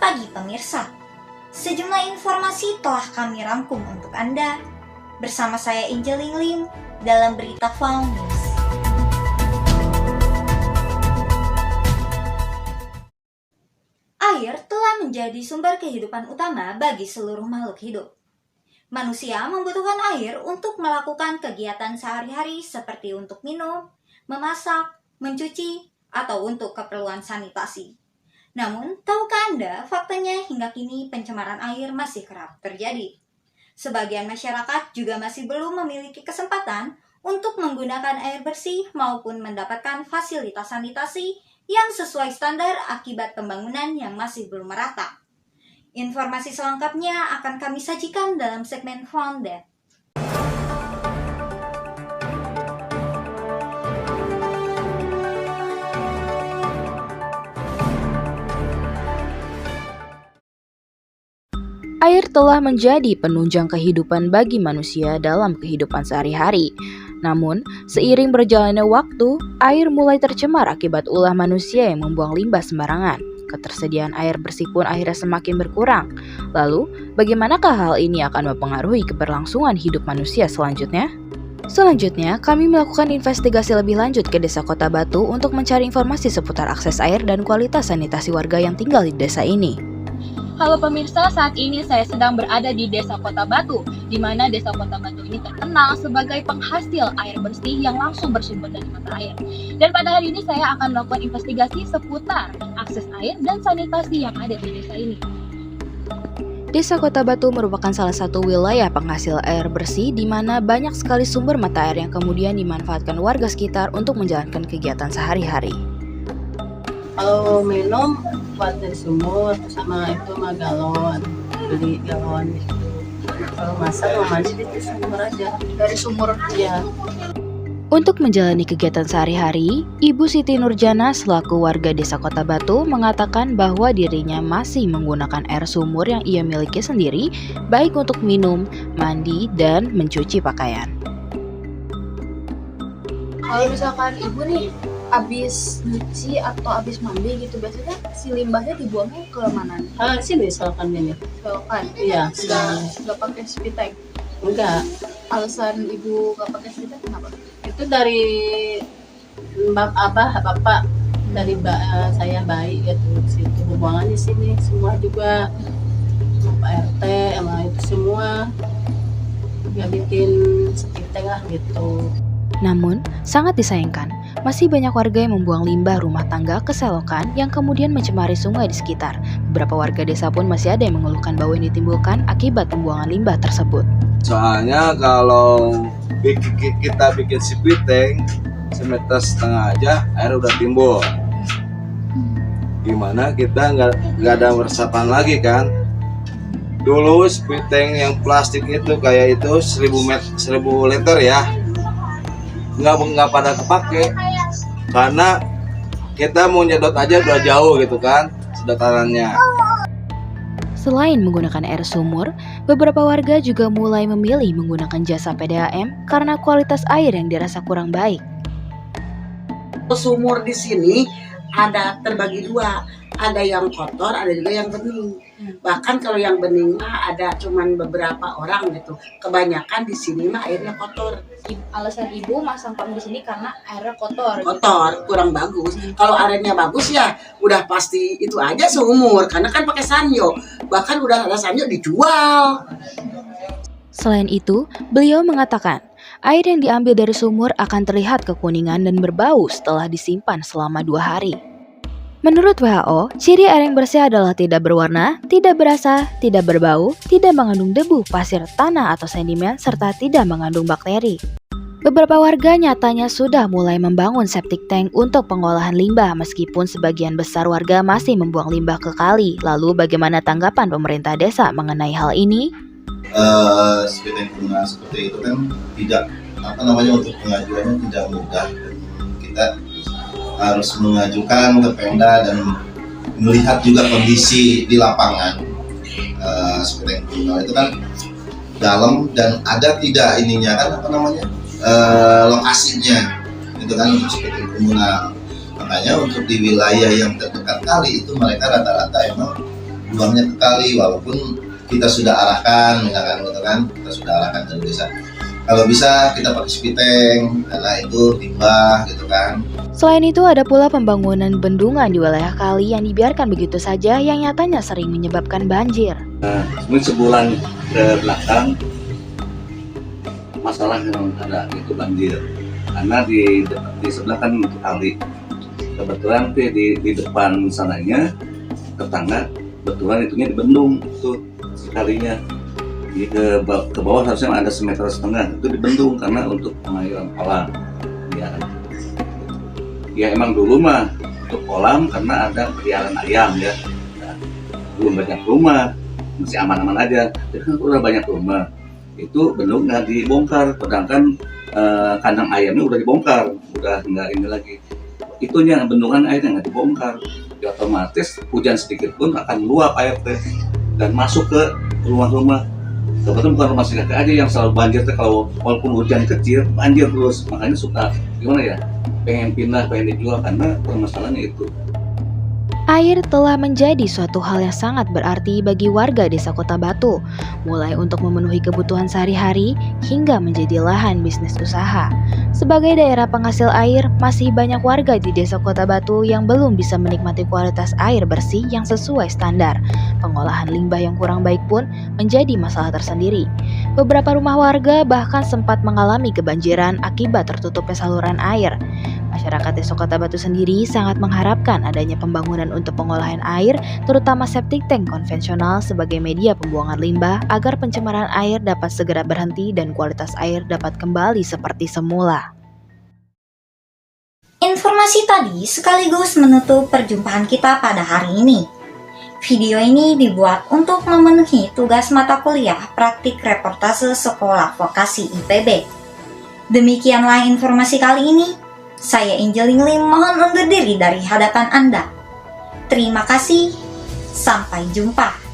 pagi pemirsa. Sejumlah informasi telah kami rangkum untuk Anda. Bersama saya Angeline Lim dalam Berita Found News. Air telah menjadi sumber kehidupan utama bagi seluruh makhluk hidup. Manusia membutuhkan air untuk melakukan kegiatan sehari-hari seperti untuk minum, memasak, mencuci, atau untuk keperluan sanitasi. Namun, tahukah Anda faktanya hingga kini pencemaran air masih kerap terjadi? Sebagian masyarakat juga masih belum memiliki kesempatan untuk menggunakan air bersih maupun mendapatkan fasilitas sanitasi yang sesuai standar akibat pembangunan yang masih belum merata. Informasi selengkapnya akan kami sajikan dalam segmen Found That. Air telah menjadi penunjang kehidupan bagi manusia dalam kehidupan sehari-hari. Namun, seiring berjalannya waktu, air mulai tercemar akibat ulah manusia yang membuang limbah sembarangan. Ketersediaan air bersih pun akhirnya semakin berkurang. Lalu, bagaimanakah hal ini akan mempengaruhi keberlangsungan hidup manusia selanjutnya? Selanjutnya, kami melakukan investigasi lebih lanjut ke Desa Kota Batu untuk mencari informasi seputar akses air dan kualitas sanitasi warga yang tinggal di desa ini. Halo pemirsa, saat ini saya sedang berada di Desa Kota Batu, di mana Desa Kota Batu ini terkenal sebagai penghasil air bersih yang langsung bersumber dari mata air. Dan pada hari ini saya akan melakukan investigasi seputar akses air dan sanitasi yang ada di desa ini. Desa Kota Batu merupakan salah satu wilayah penghasil air bersih di mana banyak sekali sumber mata air yang kemudian dimanfaatkan warga sekitar untuk menjalankan kegiatan sehari-hari. Kalau minum buat dari sumur, sama itu mah galon, beli galon gitu. Kalau masak mandi di sumur aja, dari sumur ya. Untuk menjalani kegiatan sehari-hari, Ibu Siti Nurjana selaku warga Desa Kota Batu mengatakan bahwa dirinya masih menggunakan air sumur yang ia miliki sendiri, baik untuk minum, mandi, dan mencuci pakaian. Kalau misalkan ibu nih habis nyuci atau habis mandi gitu, biasanya si limbahnya dibuangnya ke mana nih? Sini misalkan ini. Selokan. Iya, Nggak pakai spit tank. enggak. Alasan ibu nggak pakai spit tank kenapa? Itu dari bapak dari saya bayi gitu. Situ pembuangan di sini semua juga. Pak RT sama itu semua nggak bikin sepiteng lah gitu. Namun, sangat disayangkan, masih banyak warga yang membuang limbah rumah tangga ke selokan yang kemudian mencemari sungai di sekitar. Beberapa warga desa pun masih ada yang mengeluhkan bau yang ditimbulkan akibat pembuangan limbah tersebut. Soalnya kalau kita bikin sepiteng, 1,5 meter aja air udah timbul. Gimana kita nggak ada resapan lagi kan? Dulu sepiteng yang plastik itu kayak itu 1.000 liter ya. Nggak pada kepake karena kita mau nyedot aja udah jauh gitu kan sedotanannya. Selain menggunakan air sumur, beberapa warga juga mulai memilih menggunakan jasa PDAM karena kualitas air yang dirasa kurang baik. Sumur di sini ada terbagi dua, ada yang kotor, ada juga yang bening. Bahkan kalau yang bening mah ada cuman beberapa orang gitu. Kebanyakan di sini mah airnya kotor. Alasan ibu masang pump di sini karena airnya kotor. Kotor, kurang bagus. Kalau airnya bagus ya udah pasti itu aja seumur, karena kan pakai sanyo. Bahkan udah ada sanyo dijual. Selain itu, beliau mengatakan, air yang diambil dari sumur akan terlihat kekuningan dan berbau setelah disimpan selama 2 hari. Menurut WHO, ciri air yang bersih adalah tidak berwarna, tidak berasa, tidak berbau, tidak mengandung debu, pasir, tanah atau sedimen, serta tidak mengandung bakteri. Beberapa warga nyatanya sudah mulai membangun septic tank untuk pengolahan limbah meskipun sebagian besar warga masih membuang limbah ke kali. Lalu bagaimana tanggapan pemerintah desa mengenai hal ini? Septic tank guna seperti itu kan tidak untuk pengajuannya tidak mudah. Kita harus mengajukan ke Pemda dan melihat juga kondisi di lapangan. Septic tank guna itu kan dalam dan ada tidak ininya kan lokasinya itu kan untuk seperti komunal. Makanya untuk di wilayah yang terdekat kali itu mereka rata-rata emang buangnya ke kali, walaupun kita sudah arahkan, misalkan gitu kan, kita sudah arahkan dari desa. Kalau bisa kita pakai spiteng, karena itu limbah gitu kan. Selain itu ada pula pembangunan bendungan di wilayah kali yang dibiarkan begitu saja yang nyatanya sering menyebabkan banjir. Mungkin sebulan ke belakang masalah yang ada itu banjir, karena di sebelah kan kali, kebetulan di depan sananya tetangga kebetulan itunya dibendung tuh sekalinya. Jadi ke bawah harusnya ada 1,5 meter itu dibendung karena untuk pengairan kolam. Ya emang dulu mah untuk kolam karena ada peliharaan ayam ya. Nah, belum banyak rumah, masih aman-aman aja. Jadi kan udah banyak rumah, itu bendung nggak dibongkar, sedangkan kandang ayamnya udah dibongkar, udah nggak ini lagi. Itunya bendungan airnya nggak dibongkar, ya otomatis hujan sedikit pun akan meluap air teh dan masuk ke rumah-rumah. Kebetulan bukan rumah singgah aja yang selalu banjir teh, kalau walaupun hujan kecil banjir terus, makanya suka gimana ya, pengen pindah, pengen dijual karena permasalahannya itu. Air telah menjadi suatu hal yang sangat berarti bagi warga desa Kota Batu, mulai untuk memenuhi kebutuhan sehari-hari hingga menjadi lahan bisnis usaha. Sebagai daerah penghasil air, masih banyak warga di desa Kota Batu yang belum bisa menikmati kualitas air bersih yang sesuai standar. Pengolahan limbah yang kurang baik pun menjadi masalah tersendiri. Beberapa rumah warga bahkan sempat mengalami kebanjiran akibat tertutupnya saluran air. Masyarakat desa Kota Batu sendiri sangat mengharapkan adanya pembangunan untuk pengolahan air, terutama septic tank konvensional sebagai media pembuangan limbah agar pencemaran air dapat segera berhenti dan kualitas air dapat kembali seperti semula. Informasi tadi sekaligus menutup perjumpaan kita pada hari ini. Video ini dibuat untuk memenuhi tugas mata kuliah praktik reportase Sekolah Vokasi IPB. Demikianlah informasi kali ini. Saya Angeline Lim mohon undur diri dari hadapan Anda. Terima kasih, sampai jumpa.